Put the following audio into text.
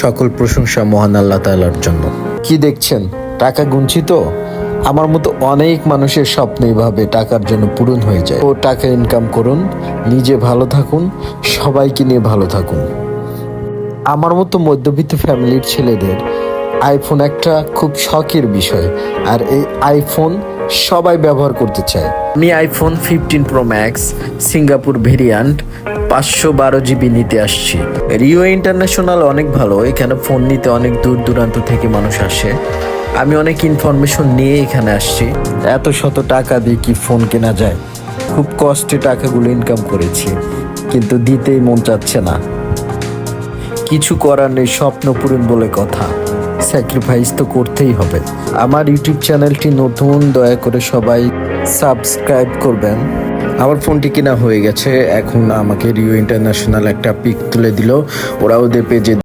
সকল প্রশংসা মহান আল্লাহ তাআলার জন্য। কি দেখছেন, টাকা গুনছি তো? আমার মতো অনেক মানুষের স্বপ্ন এইভাবে টাকার জন্য পূরণ হয়ে যায়। ও টাকা ইনকাম করুন, নিজে ভালো থাকুন, সবাইকে নিয়ে ভালো থাকুন। আমার মতো মধ্যবিত্ত ফ্যামিলির ছেলেদের আইফোন একটা খুব শখের বিষয়, আর এই আইফোন সবাই ব্যবহার করতে চায়। আমি iPhone 15 pro max Singapore variant 512 GB নিতে আসছি। রিও ইন্টারন্যাশনাল অনেক ভালো, এখানে ফোন নিতে অনেক দূর দূরান্ত থেকে মানুষ আসে। আমি অনেক ইনফরমেশন নিয়ে এখানে আসছি। এত শত টাকা দিয়ে কি ফোন কেনা যায়? খুব কষ্টে টাকাগুলো ইনকাম করেছি, কিন্তু দিতেই মন চাচ্ছে না। কিছু করার নেই, স্বপ্ন পূরণ বলে কথা, স্যাক্রিফাইস তো করতেই হবে। আমার ইউটিউব চ্যানেলটি নতুন, দয়া করে সবাই সাবস্ক্রাইব করবেন। আমার ফোনটি কেনা হয়ে গেছে, এখন আমাকে রিও ইন্টারন্যাশনাল একটা পিক তুলে দিল, ওরা ওদের পেজে